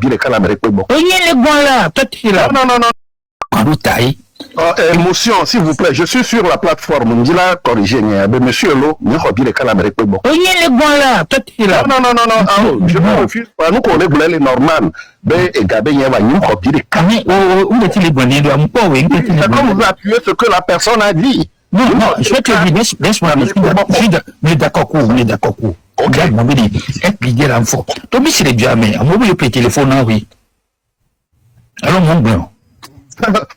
le calamari bon. Oui, les bons là, peut-être là. Non. En taille. Émotion, s'il vous plaît, je suis sur la plateforme. On dit là, corrigez, mais monsieur Lo, nous avons le calamari bon. Oui, les bons là, peut-être là. Non. Je me refuse. Nous connaissons les normales. Ben, et Gabé, il y a nous avons le calamari. Où est-il les bons? C'est comme vous appuyez ce que la personne a dit. Non, je vais te dire, laisse-moi, mais d'accord, ok, mon béni, expliquer l'enfant. Tommy, c'est les jamais, on m'a oublié le téléphone, oui. Alors, mon blanc.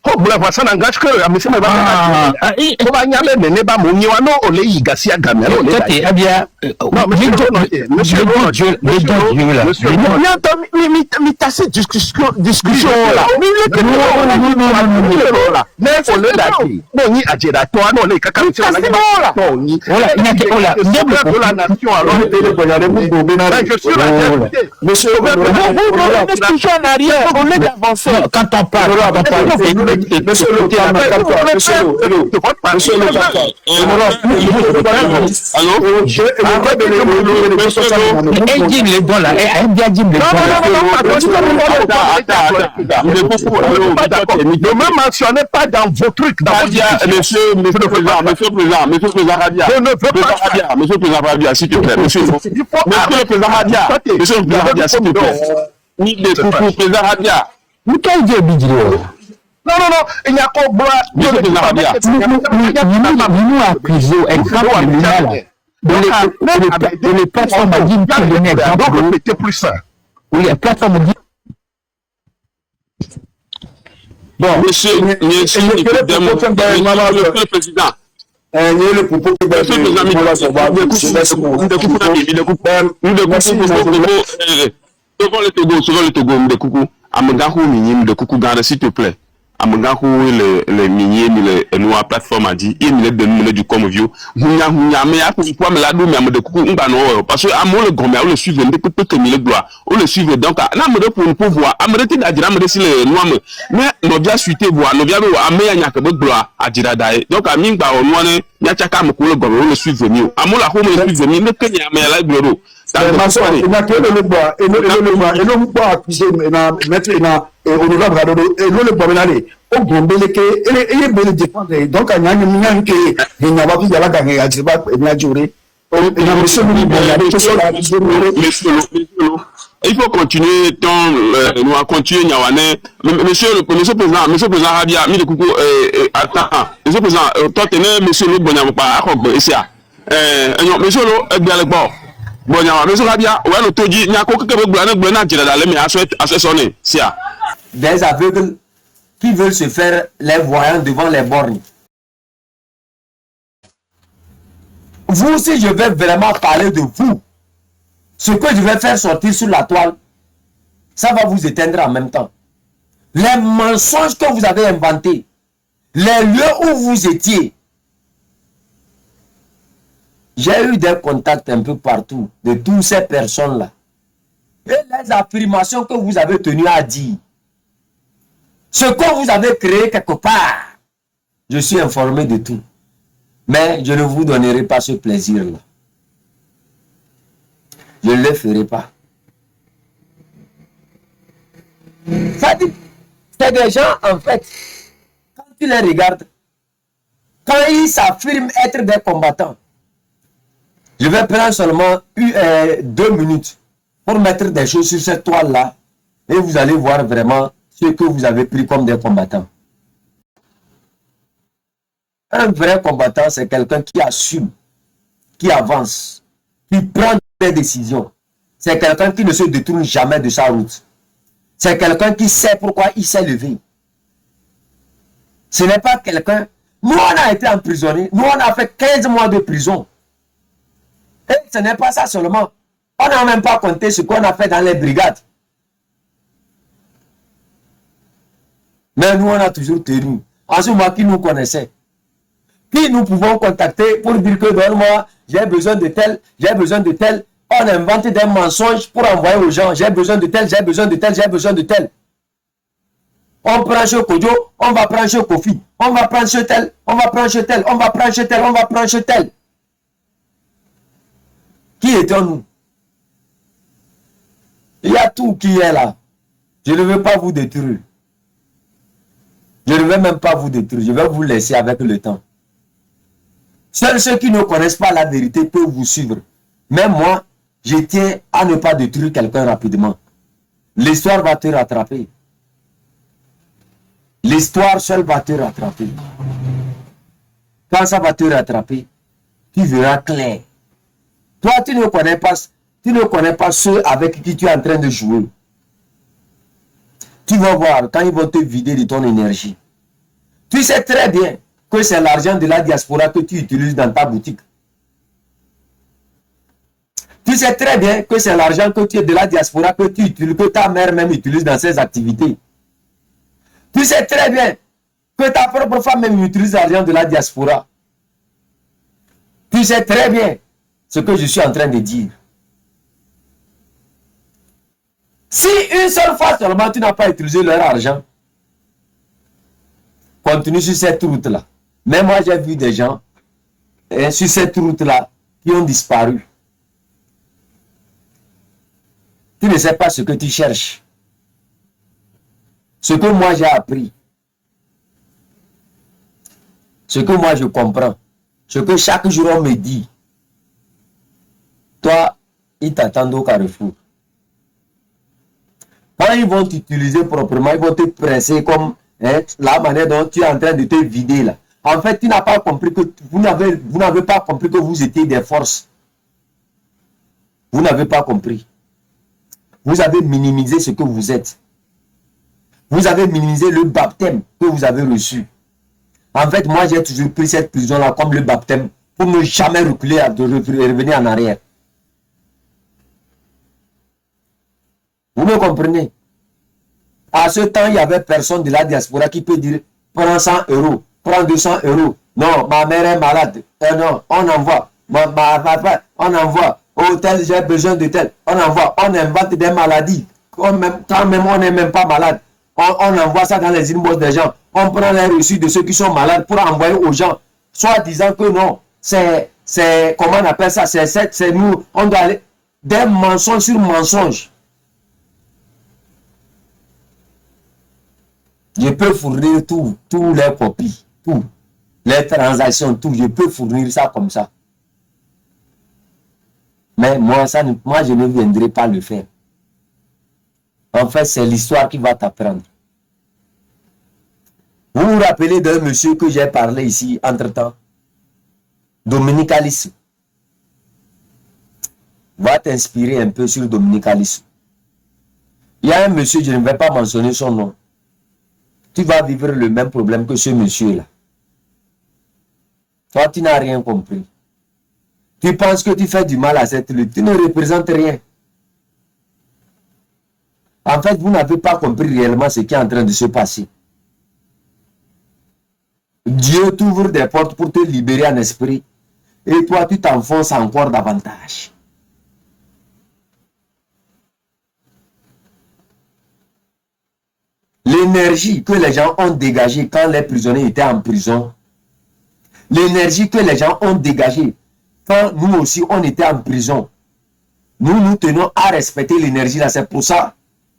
Oh, blanc, ça n'engage que, monsieur, mais on va y aller, mais n'est pas mon niwano, on est Igassia Gamero. Non, monsieur, mais t'as cette discussion là. Mais il faut le dire. Non, ni Adjeda, toi, non, les caca, monsieur, la nation, alors, je suis là. Monsieur, discussion en arrière, on est avancé. Quand on parle, monsieur le ne me mentionnez pas dans vos trucs. Monsieur le président Radia. Je ne veux pas. Monsieur le président Radia, s'il te plaît. Monsieur le président Radia, s'il te plaît. Ni de coucou, président Radia. Non, il n'y a qu'au bras. Nous accusons exemple criminel de les plateformes qui donnent exemple. C'était plus ça. Oui, les plateformes dit. Bon, monsieur le président. Le propos le Togo, de coucou. Amangahu minim de coucou garde s'il te plaît. Amangahu les miniers nous la plateforme a dit il me donne du comme vieux. Hunya mais à pour me la dou mais de coucou ngano parce que amour le grand le suivre de peut que le gloire. On le suivre donc na me pour pouvoir amrete d'adira me si le noir mais no dia suite voir no dia ameya nyaka be gloire adira dai. Donc ami ngba o no ne nya chaka me ko le grand le suivre ni. Amour la ko me suivre ni ne kenya me la gloire. Il y a que le bois, et le bois accusé, mettre honorable et le bois menalé. Au Gombele, et les belles défendre. Donc, il y a une minute qui n'y a pas de la gagner à Zibat et la durée. Il faut continuer, nous allons continuer, monsieur le président Rabia, mis le coucou, attends, monsieur le président, toi, tenez, monsieur le bonhomme, pas à ici. Monsieur le bon. Bon, monsieur Rabia, ouais, le toji, il y a quoi que des aveugles qui veulent se faire les voyants devant les bornes. Vous, si je vais vraiment parler de vous, ce que je vais faire sortir sur la toile, ça va vous éteindre en même temps. Les mensonges que vous avez inventés, les lieux où vous étiez, j'ai eu des contacts un peu partout de toutes ces personnes-là. Et les affirmations que vous avez tenues à dire, ce que vous avez créé quelque part, je suis informé de tout. Mais je ne vous donnerai pas ce plaisir-là. Je ne le ferai pas. C'est des gens, en fait, quand tu les regardes, quand ils s'affirment être des combattants, je vais prendre seulement 2 minutes pour mettre des choses sur cette toile-là et vous allez voir vraiment ce que vous avez pris comme des combattants. Un vrai combattant, c'est quelqu'un qui assume, qui avance, qui prend des décisions. C'est quelqu'un qui ne se détourne jamais de sa route. C'est quelqu'un qui sait pourquoi il s'est levé. Ce n'est pas quelqu'un... Nous, on a été emprisonnés. Nous, on a fait 15 mois de prison. Et ce n'est pas ça seulement. On n'a même pas compté ce qu'on a fait dans les brigades. Mais nous, on a toujours tenu. En ce moment, qui nous connaissait? Qui nous pouvons contacter pour dire que donne-moi, j'ai besoin de tel, j'ai besoin de tel. On invente des mensonges pour envoyer aux gens. J'ai besoin de tel, j'ai besoin de tel, j'ai besoin de tel. On prend chez Kodjo, on va prendre chez Kofi. On va prendre chez tel, on va prendre chez tel, on va prendre chez tel, on va prendre chez tel. Qui étions-nous? Il y a tout qui est là. Je ne veux pas vous détruire. Je ne vais même pas vous détruire. Je vais vous laisser avec le temps. Seuls ceux qui ne connaissent pas la vérité peuvent vous suivre. Même moi, je tiens à ne pas détruire quelqu'un rapidement. L'histoire va te rattraper. L'histoire seule va te rattraper. Quand ça va te rattraper, tu verras clair. Toi, tu ne connais pas ceux avec qui tu es en train de jouer. Tu vas voir quand ils vont te vider de ton énergie. Tu sais très bien que c'est l'argent de la diaspora que tu utilises dans ta boutique. Tu sais très bien que c'est l'argent que tu es de la diaspora que tu utilises, que ta mère même utilise dans ses activités. Tu sais très bien que ta propre femme même utilise l'argent de la diaspora. Tu sais très bien ce que je suis en train de dire. Si une seule fois seulement tu n'as pas utilisé leur argent, continue sur cette route-là. Mais moi j'ai vu des gens sur cette route-là qui ont disparu. Tu ne sais pas ce que tu cherches. Ce que moi j'ai appris. Ce que moi je comprends. Ce que chaque jour on me dit. Toi, ils t'attendent au carrefour. Quand ils vont t'utiliser proprement, ils vont te presser comme la manière dont tu es en train de te vider là. En fait, tu n'as pas compris que vous n'avez pas compris que vous étiez des forces. Vous n'avez pas compris. Vous avez minimisé ce que vous êtes. Vous avez minimisé le baptême que vous avez reçu. En fait, moi, j'ai toujours pris cette prison-là comme le baptême pour ne jamais reculer et revenir en arrière. Vous me comprenez? À ce temps, il n'y avait personne de la diaspora qui peut dire prends 100 euros, prends 200 euros. Non, ma mère est malade. Non, on envoie. On envoie. Oh, tel, j'ai besoin de tel. On envoie. On invente des maladies. Quand même on n'est même pas malade. On envoie ça dans les inbox des gens. On prend les reçus de ceux qui sont malades pour envoyer aux gens. Soit disant que non, c'est comment on appelle ça? C'est nous. On doit aller. Des mensonges sur mensonges. Je peux fournir tous les copies, tout, les transactions, tout. Je peux fournir ça comme ça. Mais moi, je ne viendrai pas le faire. En fait, c'est l'histoire qui va t'apprendre. Vous vous rappelez d'un monsieur que j'ai parlé ici, entre-temps? Dominicalisme. Va t'inspirer un peu sur le dominicalisme. Il y a un monsieur, je ne vais pas mentionner son nom. Tu vas vivre le même problème que ce monsieur-là. Toi, tu n'as rien compris. Tu penses que tu fais du mal à cette lutte. Tu ne représentes rien. En fait, vous n'avez pas compris réellement ce qui est en train de se passer. Dieu t'ouvre des portes pour te libérer en esprit. Et toi, tu t'enfonces encore davantage. L'énergie que les gens ont dégagée quand les prisonniers étaient en prison, l'énergie que les gens ont dégagée quand nous aussi on était en prison, nous tenons à respecter l'énergie là. C'est pour ça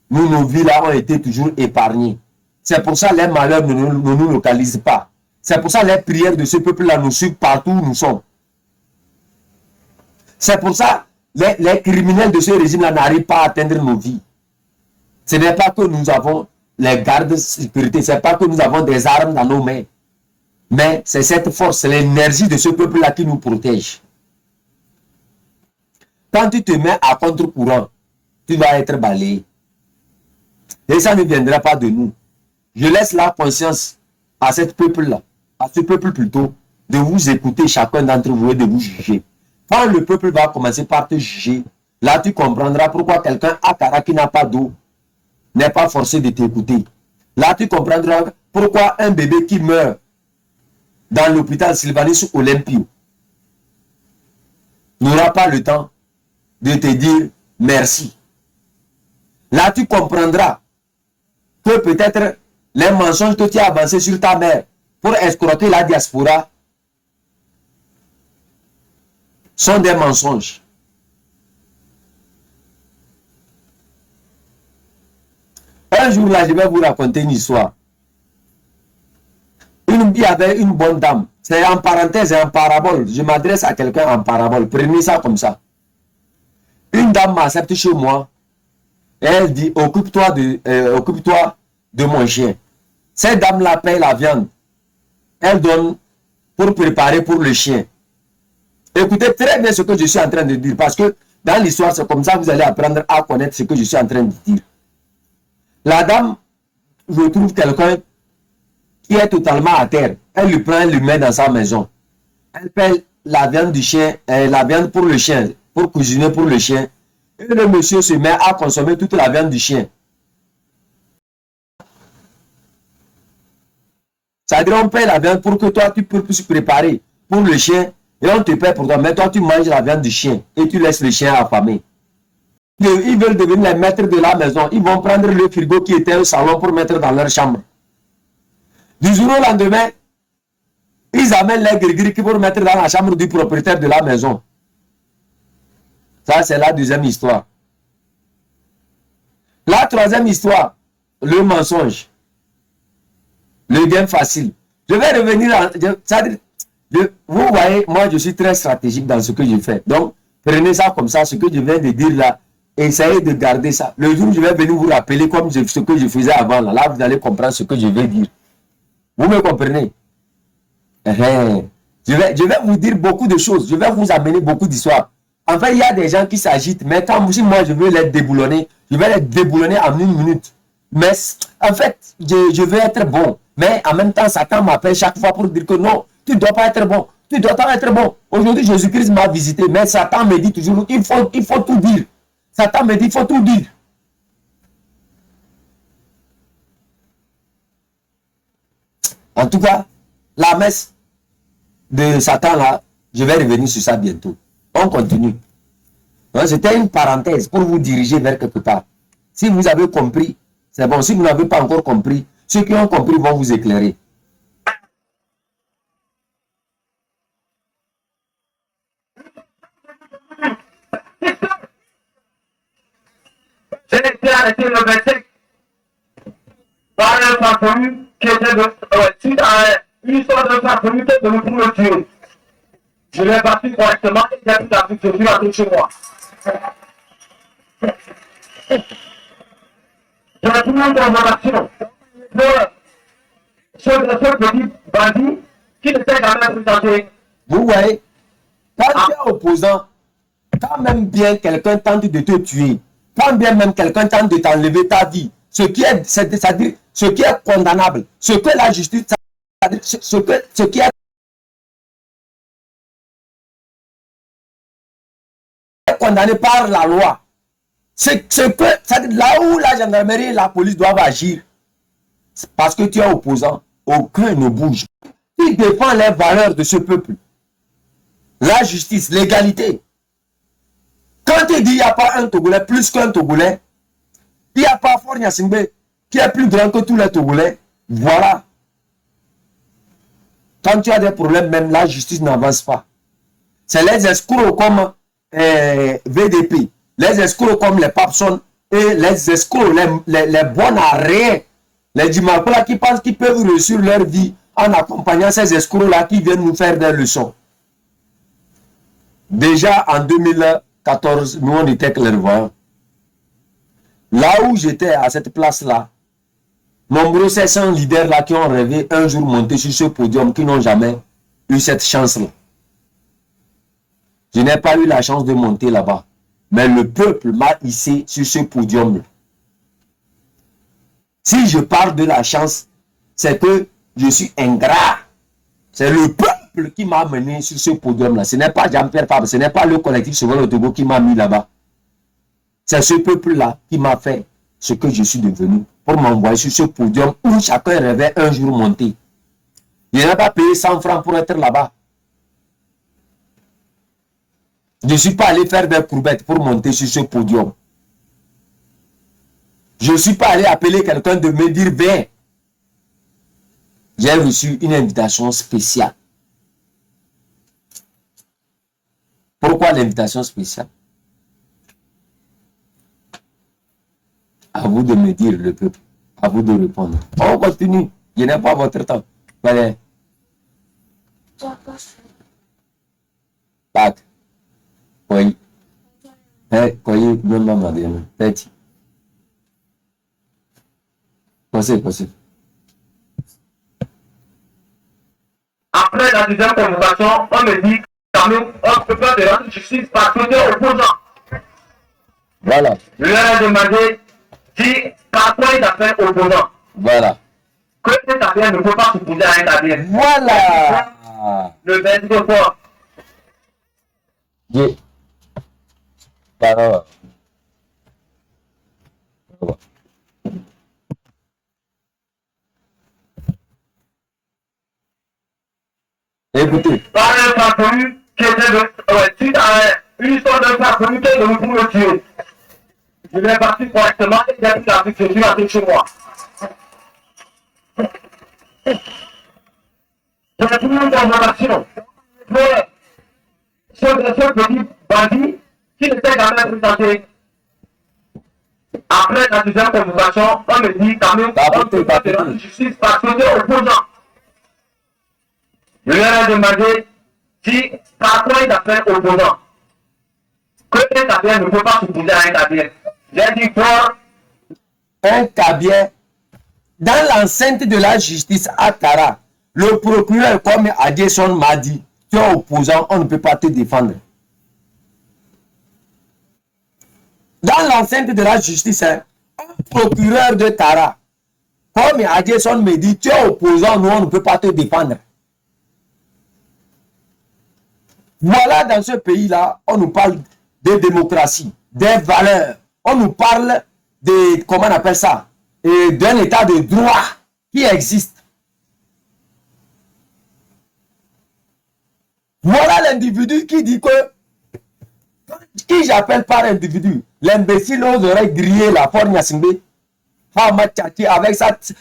nos vies là ont été toujours épargnées. C'est pour ça les malheurs ne nous localisent pas. C'est pour ça les prières de ce peuple là nous suivent partout où nous sommes. C'est pour ça les criminels de ce régime là n'arrivent pas à atteindre nos vies. Ce n'est pas que nous avons les gardes de sécurité, ce n'est pas que nous avons des armes dans nos mains. Mais c'est cette force, c'est l'énergie de ce peuple-là qui nous protège. Quand tu te mets à contre-courant, tu vas être balayé. Et ça ne viendra pas de nous. Je laisse la conscience à ce peuple-là, à ce peuple plutôt, de vous écouter chacun d'entre vous et de vous juger. Quand le peuple va commencer par te juger, là tu comprendras pourquoi quelqu'un à Kara qui n'a pas d'eau n'est pas forcé de t'écouter. Là, tu comprendras pourquoi un bébé qui meurt dans l'hôpital Sylvanus Olympio n'aura pas le temps de te dire merci. Là, tu comprendras que peut-être les mensonges que tu as avancés sur ta mère pour escroquer la diaspora sont des Un jour là, je vais vous raconter une histoire. Il y avait une bonne dame. C'est en parenthèse et en parabole. Je m'adresse à quelqu'un en parabole. Prenez ça comme ça. Une dame m'accepte chez moi. Et elle dit, occupe-toi de mon chien. Cette dame-là paye la viande. Elle donne pour préparer pour le chien. Écoutez très bien ce que je suis en train de dire. Parce que dans l'histoire, c'est comme ça que vous allez apprendre à connaître ce que je suis en train de dire. La dame, je trouve quelqu'un qui est totalement à terre. Elle le prend, elle le met dans sa maison. Elle paye la viande du chien, la viande pour le chien, pour cuisiner pour le chien. Et le monsieur se met à consommer toute la viande du chien. C'est-à-dire on paye la viande pour que toi tu puisses préparer pour le chien et on te paye pour toi. Mais toi tu manges la viande du chien et tu laisses le chien affamé. Ils veulent devenir les maîtres de la maison. Ils vont prendre le frigo qui était au salon pour mettre dans leur chambre. Du jour au lendemain, ils amènent les gris-gris pour mettre dans la chambre du propriétaire de la maison. Ça, c'est la deuxième histoire. La troisième histoire, le mensonge. Le gain facile. Je vais revenir à... Vous voyez, moi, je suis très stratégique dans ce que je fais. Donc, prenez ça comme ça, ce que je viens de dire là. Essayez de garder ça. Le jour où je vais venir vous rappeler comme ce que je faisais avant, là vous allez comprendre ce que je vais dire. Vous me comprenez? Je vais vous dire beaucoup de choses. Je vais vous amener beaucoup d'histoires. En fait, il y a des gens qui s'agitent. Mais quand si moi, je veux les déboulonner, je vais les déboulonner en 1 minute. Mais en fait, je veux être bon. Mais en même temps, Satan m'appelle chaque fois pour dire que non, tu ne dois pas être bon. Tu ne dois pas être bon. Aujourd'hui, Jésus-Christ m'a visité. Mais Satan me dit toujours, il faut tout dire. Satan me dit, il faut tout dire. En tout cas, la messe de Satan là, je vais revenir sur ça bientôt. On continue. C'était une parenthèse pour vous diriger vers quelque part. Si vous avez compris, c'est bon. Si vous n'avez pas encore compris, ceux qui ont compris vont vous éclairer. J'ai été arrêté le 25 par un famille qui était suite à une histoire de sa famille qui est venue pour me tuer. Je l'ai battu correctement et j'ai tout appris, je suis rentré chez moi. J'ai tout le monde dans mon action. Ce petit bandit qui n'était jamais présenté. Vous voyez, quand tu es opposant, quand même bien quelqu'un tente de te tuer, quand bien même quelqu'un tente de t'enlever ta vie, ce qui est, c'est-à-dire ce qui est condamnable, ce que la justice, ce qui est condamné par la loi, c'est que là où la gendarmerie et la police doivent agir, parce que tu es opposant, aucun ne bouge. Il défend les valeurs de ce peuple. La justice, l'égalité. Quand il dit qu'il n'y a pas un Togolais plus qu'un Togolais, il n'y a pas Faure Gnassingbé qui est plus grand que tous les Togolais, voilà. Quand tu as des problèmes, même la justice n'avance pas. C'est les escrocs comme VDP, les escrocs comme les Papson et les escrocs, les bons à rien, les Dimakola qui pensent qu'ils peuvent réussir leur vie en accompagnant ces escrocs-là qui viennent nous faire des leçons. Déjà en 2014, nous on était clairvoyants. Là où j'étais à cette place-là, nombreux 700 leaders-là qui ont rêvé un jour monter sur ce podium, qui n'ont jamais eu cette chance-là. Je n'ai pas eu la chance de monter là-bas. Mais le peuple m'a hissé sur ce podium-là. Si je parle de la chance, c'est que je suis ingrat. C'est le peuple qui m'a mené sur ce podium-là. Ce n'est pas Jean-Pierre Fabre, ce n'est pas le collectif Sauveur le Togo qui m'a mis là-bas. C'est ce peuple-là qui m'a fait ce que je suis devenu pour m'envoyer sur ce podium où chacun rêvait un jour monter. Je n'ai pas payé 100 francs pour être là-bas. Je ne suis pas allé faire des courbettes pour monter sur ce podium. Je ne suis pas allé appeler quelqu'un de me dire viens. J'ai reçu une invitation spéciale. Pourquoi l'invitation spéciale? À vous de me dire, le peuple. À vous de répondre. On continue. Je n'ai pas votre temps. Allez. Tac. Oui. Koyi, même pas madame. Tête. Possible. Après la deuxième convocation, on me dit quand même, on ne peut pas te rendre justice parce que tu es opposant. Voilà. Je leur ai demandé si par quoi il a fait opposant. Voilà. Que cet affaire ne peut pas s'opposer à un affaire. Voilà. Le 22 fois. Yeah. Voilà. Écoutez. Par un parcours qui était suite à une histoire d'un parcours qui est venu pour me tuer. Je l'ai battu correctement et il a pris la succession à chez moi. J'ai pris une convocation pour ce petit bandit qui n'était jamais présenté. Après la deuxième convocation, on me dit quand même on ne peut pas te rendre justice parce que tu es opposant. Je leur ai demandé si par quoi il a fait opposant. Que cet affaire ne peut pas s'opposer à un affaire. J'ai dit quoi? Un cabinet dans l'enceinte de la justice à Kara, le procureur comme Adesson m'a dit, tu es opposant, on ne peut pas te défendre. Dans l'enceinte de la justice, un procureur de Kara, comme Adesson me dit, tu es opposant, nous on ne peut pas te défendre. Voilà, dans ce pays-là, on nous parle de démocratie, des valeurs. On nous parle de, comment on appelle ça, d'un état de droit qui existe. Voilà l'individu qui dit que, qui j'appelle par individu, l'imbécile oserait griller la porte Nyasingbe, avec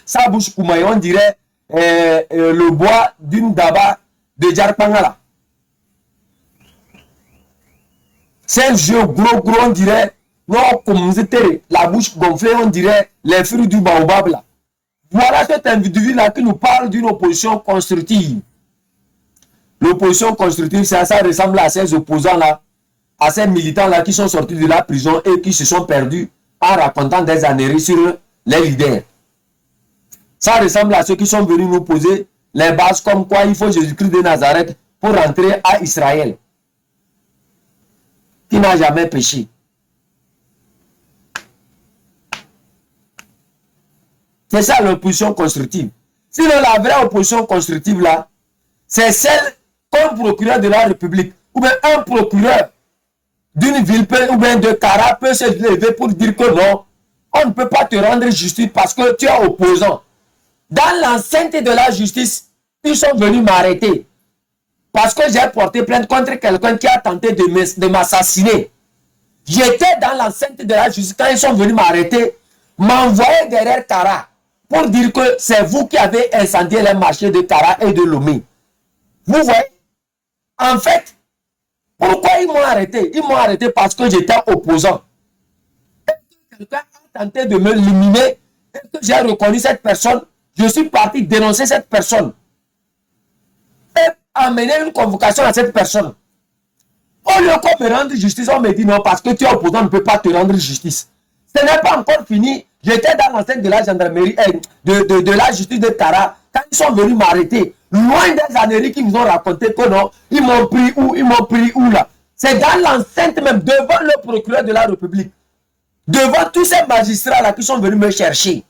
sa bouche koumaï, on dirait le bois d'une daba de Djarpangala. C'est un jeu gros, on dirait, non, comme c'était la bouche gonflée, on dirait les fruits du baobab là. Voilà cet individu-là qui nous parle d'une opposition constructive. L'opposition constructive, ça ressemble à ces opposants-là, à ces militants-là qui sont sortis de la prison et qui se sont perdus en racontant des âneries sur les leaders. Ça ressemble à ceux qui sont venus nous poser les bases comme quoi il faut Jésus-Christ de Nazareth pour rentrer à Israël, qui n'a jamais péché. C'est ça l'opposition constructive. Sinon, la vraie opposition constructive là, c'est celle qu'un procureur de la République ou bien un procureur d'une ville ou bien de Kara peut se lever pour dire que non, on ne peut pas te rendre justice parce que tu es opposant. Dans l'enceinte de la justice, ils sont venus m'arrêter parce que j'ai porté plainte contre quelqu'un qui a tenté de m'assassiner. J'étais dans l'enceinte de la justice quand ils sont venus m'arrêter, m'envoyer derrière Kara pour dire que c'est vous qui avez incendié les marchés de Kara et de Lomé. Vous voyez? En fait, pourquoi ils m'ont arrêté? Ils m'ont arrêté parce que j'étais opposant. Quelqu'un a tenté de me limiter et que j'ai reconnu cette personne. Je suis parti dénoncer cette personne et amener une convocation à cette personne. Au lieu qu'on me rende justice, on me dit non, parce que tu es opposant, on ne peut pas te rendre justice. Ce n'est pas encore fini. J'étais dans l'enceinte de la gendarmerie, de la justice de Kara, quand ils sont venus m'arrêter. Loin des âneries qui nous ont raconté que non, ils m'ont pris où là. C'est dans l'enceinte même, devant le procureur de la République. Devant tous ces magistrats là qui sont venus me chercher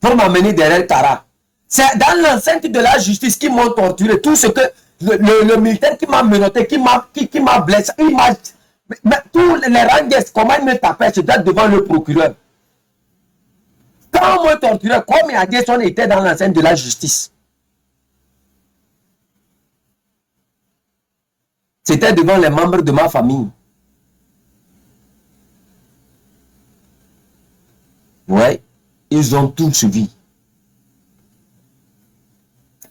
pour m'amener derrière Kara. C'est dans l'enceinte de la justice qui m'ont torturé. Tout ce que le militaire qui m'a menotté, qui m'a blessé, tous les rangs, comment il me tapait, c'était devant le procureur. Quand on me torturait, comme il a dit, on était dans l'enceinte de la justice. C'était devant les membres de ma famille. Ouais, ils ont tout suivi.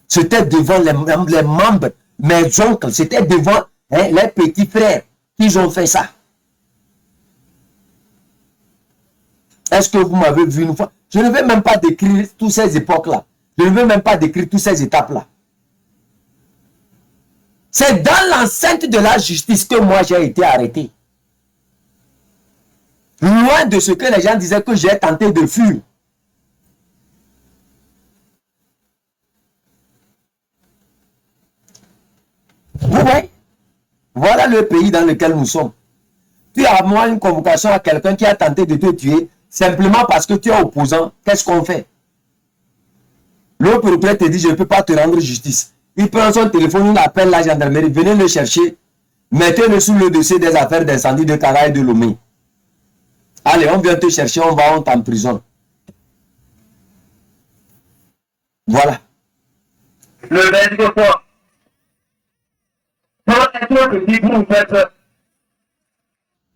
C'était devant les membres, mes oncles, c'était devant les petits frères qu'ils ont fait ça. Est-ce que vous m'avez vu une fois? Je ne vais même pas décrire toutes ces époques-là. Je ne vais même pas décrire toutes ces étapes-là. C'est dans l'enceinte de la justice que moi j'ai été arrêté. Loin de ce que les gens disaient que j'ai tenté de fuir. Vous voyez? Voilà le pays dans lequel nous sommes. Tu as moi une convocation à quelqu'un qui a tenté de te tuer simplement parce que tu es opposant. Qu'est-ce qu'on fait? Le procureur te dit je ne peux pas te rendre justice. Il prend son téléphone, il appelle la gendarmerie, venez le chercher, mettez-le sous le dossier des affaires d'incendie de Kara et de Lomé. Allez, on vient te chercher, on en prison. Voilà. Le verdict quoi?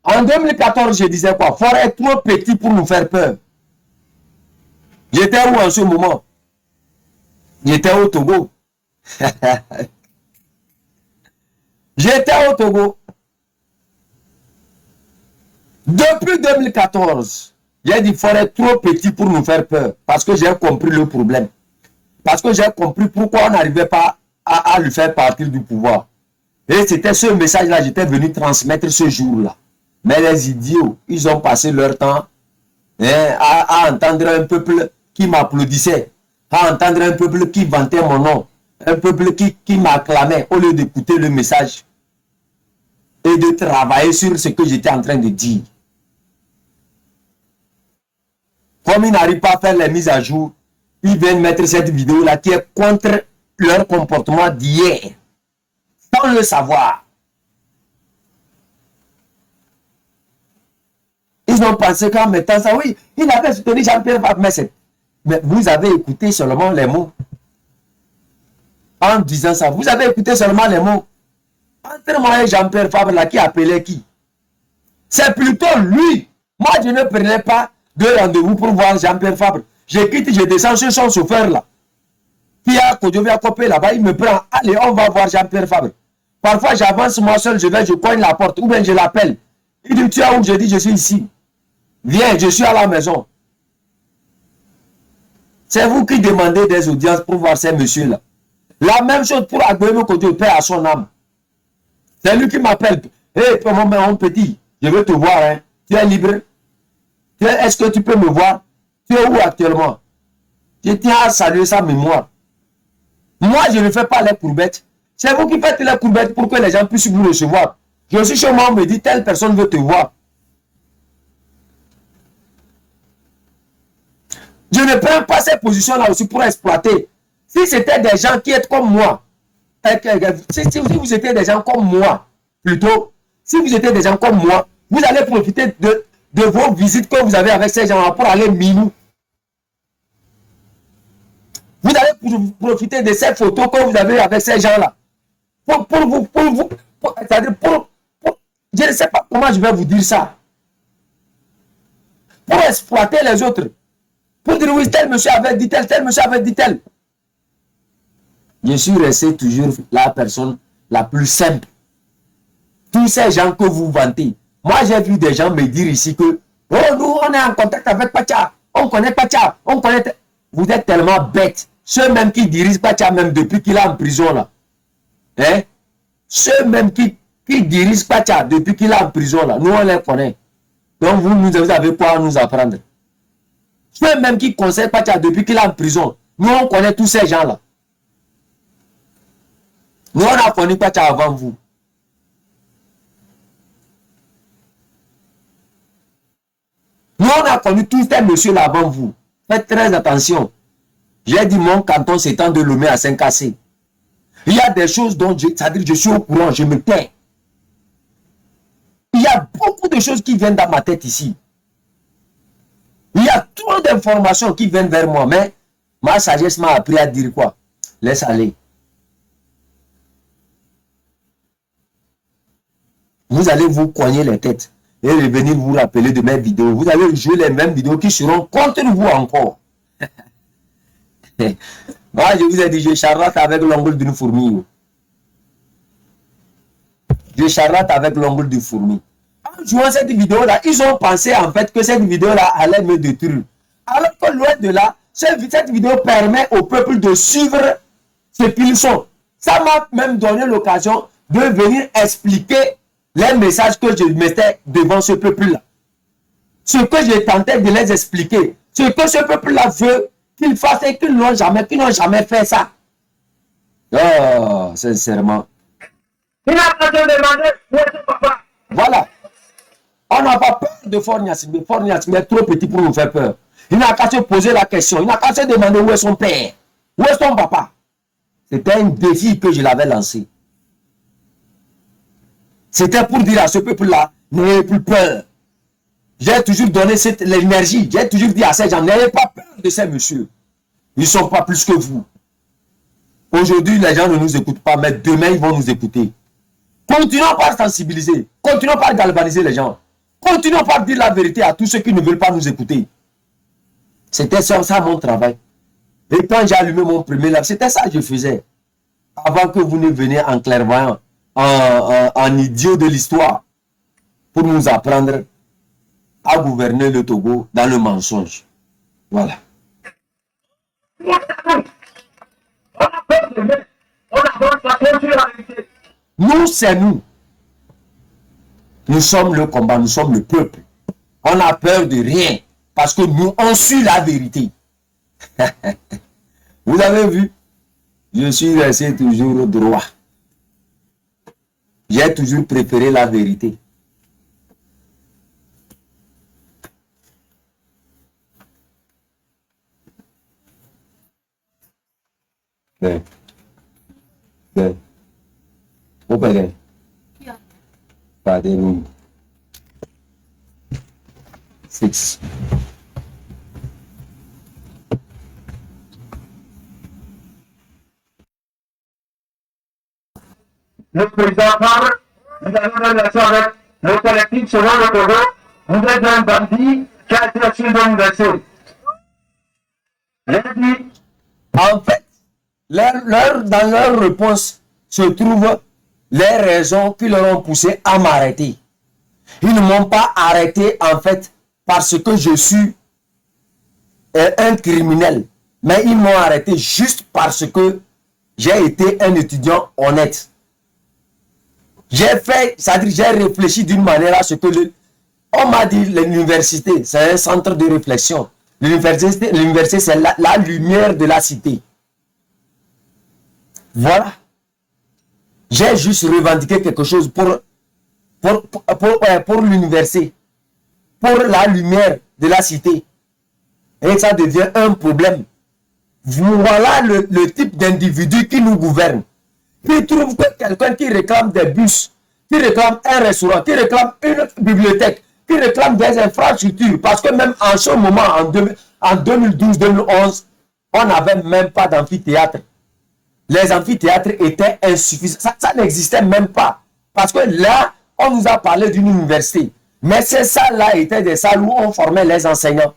En 2014, je disais quoi? Fort est trop petit pour nous faire peur. J'étais où en ce moment? J'étais au Togo. J'étais au Togo. Depuis 2014, j'ai dit Fort est trop petit pour nous faire peur. Parce que j'ai compris le problème. Parce que j'ai compris pourquoi on n'arrivait pas à lui faire partir du pouvoir. Et c'était ce message-là, j'étais venu transmettre ce jour-là. Mais les idiots, ils ont passé leur temps à entendre un peuple qui m'applaudissait, à entendre un peuple qui vantait mon nom, un peuple qui m'acclamait au lieu d'écouter le message et de travailler sur ce que j'étais en train de dire. Comme ils n'arrivent pas à faire les mises à jour, ils viennent mettre cette vidéo-là qui est contre leur comportement d'hier, sans le savoir. Ils ont pensé qu'en mettant ça, oui, il avait soutenu Jean-Pierre Fabre, mais vous avez écouté seulement les mots. En disant ça, vous avez écouté seulement les mots. Entre moi et Jean-Pierre Fabre, là, qui appelait qui? C'est plutôt lui. Moi, je ne prenais pas de rendez-vous pour voir Jean-Pierre Fabre. Je quitte, je descends sur son chauffeur là. Qui a Kodjovia Kopé là-bas, il me prend. Allez, on va voir Jean-Pierre Fabre. Parfois, j'avance moi seul, je cogne la porte, ou bien je l'appelle. Il dit, tu es où? Je dis, je suis ici. Viens, je suis à la maison. C'est vous qui demandez des audiences pour voir ces messieurs-là. La même chose pour Agbouémé Kodjo, paix à son âme. C'est lui qui m'appelle. Hé, mon petit, je veux te voir. Hein. Tu es libre? Est-ce que tu peux me voir? Tu es où actuellement? Je tiens à saluer sa mémoire. Moi, je ne fais pas les courbettes. C'est vous qui faites les courbettes pour que les gens puissent vous recevoir. Je suis chez moi, on me dit, telle personne veut te voir. Je ne prends pas ces positions-là aussi pour exploiter. Si c'était des gens qui étaient comme moi, si vous étiez des gens comme moi, plutôt, si vous étiez des gens comme moi, vous allez profiter de vos visites que vous avez avec ces gens-là pour aller minou. Vous allez profiter de ces photos que vous avez avec ces gens-là. C'est-à-dire je ne sais pas comment je vais vous dire ça. Pour exploiter les autres. Pour dire oui, tel monsieur avait dit tel monsieur avait dit tel. Je suis resté toujours la personne la plus simple. Tous ces gens que vous vantez. Moi, j'ai vu des gens me dire ici que oh, nous, on est en contact avec Pacha. On connaît Pacha. On connaît. Vous êtes tellement bêtes. Ceux même qui dirigent Pacha, même depuis qu'il est en prison là. Hein? Ceux même qui dirigent Pacha depuis qu'il est en prison là. Nous, on les connaît. Donc, vous avez quoi à nous apprendre? Ceux même qui conseillent Pacha depuis qu'il est en prison. Nous, on connaît tous ces gens là. Nous, on a connu Pacha avant vous. Nous, on a connu tous ces messieurs-là avant vous. Faites très attention. J'ai dit mon canton s'étend de Lomé à Saint-Cassé. Il y a des choses dont c'est-à-dire je suis au courant, je me tais. Il y a beaucoup de choses qui viennent dans ma tête ici. Il y a trop d'informations qui viennent vers moi, mais ma sagesse m'a appris à dire quoi? Laisse aller. Vous allez vous coigner les têtes et revenir vous rappeler de mes vidéos. Vous allez jouer les mêmes vidéos qui seront contre vous encore. Moi, je vous ai dit, je charlotte avec l'ongle d'une fourmi. Je charlotte avec l'ongle d'une fourmi. En jouant cette vidéo-là, ils ont pensé en fait que cette vidéo-là allait me détruire. Alors que loin de là, cette vidéo permet au peuple de suivre ce qu'ils sont. Ça m'a même donné l'occasion de venir expliquer les messages que je mettais devant ce peuple-là. Ce que je tentais de les expliquer. Ce que ce peuple-là veut qu'ils fassent et qu'ils n'ont jamais fait ça. Oh, sincèrement. Il a pas demandé où est son papa. Voilà. On n'a pas peur de Faure Gnassingbé. Faure Gnassingbé est trop petit pour nous faire peur. Il n'a qu'à se poser la question. Il n'a qu'à se demander où est son père. Où est son papa. C'était un défi que je l'avais lancé. C'était pour dire à ce peuple-là, n'ayez plus peur. J'ai toujours donné l'énergie. J'ai toujours dit à ces gens, n'ayez pas peur de ces messieurs. Ils ne sont pas plus que vous. Aujourd'hui, les gens ne nous écoutent pas, mais demain, ils vont nous écouter. Continuons par sensibiliser. Continuons par galvaniser les gens. Continuons par dire la vérité à tous ceux qui ne veulent pas nous écouter. C'était ça mon travail. Et quand j'ai allumé mon premier live, c'était ça que je faisais. Avant que vous ne veniez en clairvoyant, en idiot de l'histoire, pour nous apprendre à gouverner le Togo dans le mensonge. Voilà. On a peur de lui. On a peur de la vérité. Nous, c'est nous. Nous sommes le combat, nous sommes le peuple. On n'a peur de rien. Parce que nous, on suit la vérité. Vous avez vu? Je suis resté toujours droit. J'ai toujours préféré la vérité. Ben. Opéré. Pas de nous. 6. Le président parle, nous avons une relation avec le collectif selon le Togo. Vous êtes un bandit qui a été reçu de l'université. En fait, dans leur réponse se trouvent les raisons qui leur ont poussé à m'arrêter. Ils ne m'ont pas arrêté en fait parce que je suis un criminel. Mais ils m'ont arrêté juste parce que j'ai été un étudiant honnête. J'ai fait, c'est-à-dire j'ai réfléchi d'une manière à ce que on m'a dit l'université, c'est un centre de réflexion. L'université, c'est la lumière de la cité. Voilà. J'ai juste revendiqué quelque chose pour l'université, pour la lumière de la cité. Et ça devient un problème. Voilà le type d'individu qui nous gouverne. Qui trouve que quelqu'un qui réclame des bus, qui réclame un restaurant, qui réclame une bibliothèque, qui réclame des infrastructures, parce que même en ce moment, en 2012-2011, on n'avait même pas d'amphithéâtre. Les amphithéâtres étaient insuffisants. Ça n'existait même pas. Parce que là, on nous a parlé d'une université. Mais ces salles-là étaient des salles où on formait les enseignants.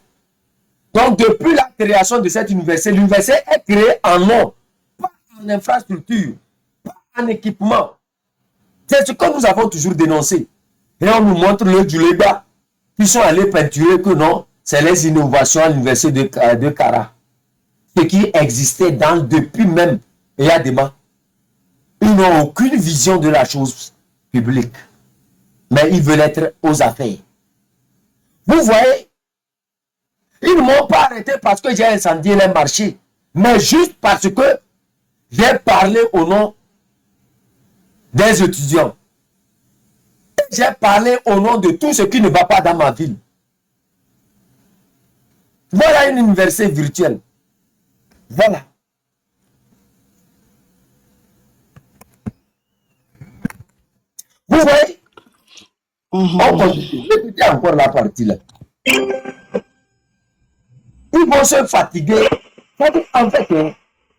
Donc, depuis la création de cette université, l'université est créée en nom, pas en infrastructure, pas en équipement. C'est ce que nous avons toujours dénoncé. Et on nous montre le Djuléba qui sont allés peinturer que non, c'est les innovations à l'université de Kara. Ce qui existait depuis même Yadema. Ils n'ont aucune vision de la chose publique. Mais ils veulent être aux affaires. Vous voyez, ils ne m'ont pas arrêté parce que j'ai incendié les marchés. Mais juste parce que j'ai parlé au nom des étudiants. J'ai parlé au nom de tout ce qui ne va pas dans ma ville. Voilà une université virtuelle. Voilà. Vous voyez? On continue. Écoutez encore la partie là. Ils vont se fatiguer. En fait,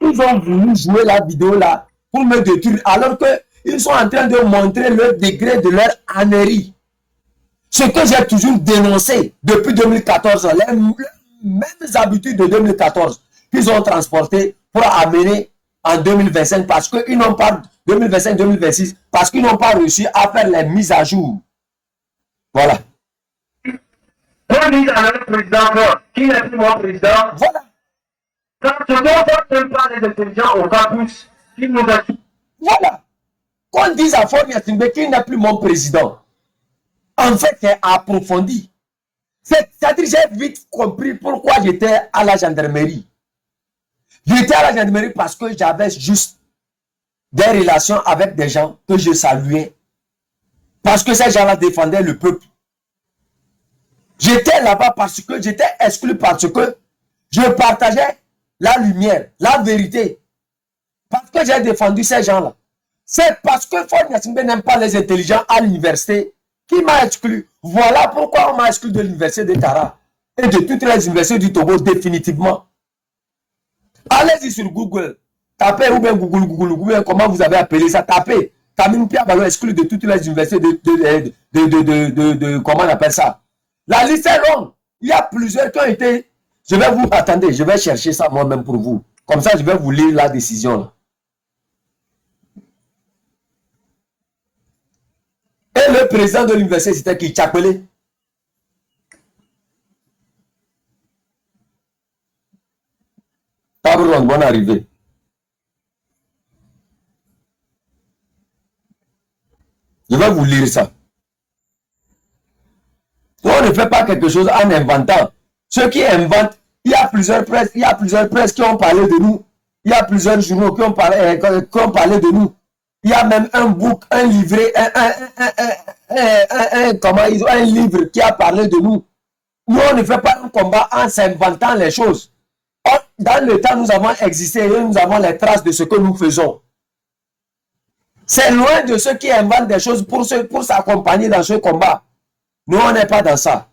ils ont voulu jouer la vidéo là pour me détruire alors qu'ils sont en train de montrer le degré de leur ânerie. Ce que j'ai toujours dénoncé depuis 2014, les mêmes habitudes de 2014 qu'ils ont transportées pour amener en 2025 parce qu'ils n'ont pas 2025-2026 parce qu'ils n'ont pas réussi à faire les mises à jour. Voilà. On dit à notre président qui n'est plus mon président. Voilà. Quand ce dont on parle des intelligents au campus, qui nous a dit. Voilà. Qu'on dise à Faure Gnassingbé qu'il n'est plus mon président. En fait, c'est approfondi. C'est-à-dire, j'ai vite compris pourquoi j'étais à la gendarmerie. J'étais à la gendarmerie parce que j'avais juste des relations avec des gens que je saluais. Parce que ces gens-là défendaient le peuple. J'étais là-bas parce que j'étais exclu, parce que je partageais la lumière, la vérité. Parce que j'ai défendu ces gens-là. C'est parce que Faure Gnassingbé n'aime pas les intelligents à l'université qui m'a exclu. Voilà pourquoi on m'a exclu de l'université de Tara et de toutes les universités du Togo définitivement. Allez-y sur Google, tapez ou bien Google, comment vous avez appelé ça, tapez. Tamim Pia Balo exclu de toutes les universités de comment on appelle ça. La liste est longue. Il y a plusieurs qui ont été. Je vais vous attendez, je vais chercher ça moi-même pour vous. Comme ça, je vais vous lire la décision là. Et le président de l'université, c'était qui? Tchapelé. Pablo, bonne arrivée. Je vais vous lire ça. On ne fait pas quelque chose en inventant. Ceux qui inventent, il y a plusieurs presses qui ont parlé de nous. Il y a plusieurs journaux qui ont parlé de nous. Il y a même un book, un livret, un livre qui a parlé de nous. Nous, on ne fait pas un combat en s'inventant les choses. Dans le temps, nous avons existé et nous avons les traces de ce que nous faisons. C'est loin de ceux qui inventent des choses pour s'accompagner dans ce combat. Nous, on n'est pas dans ça.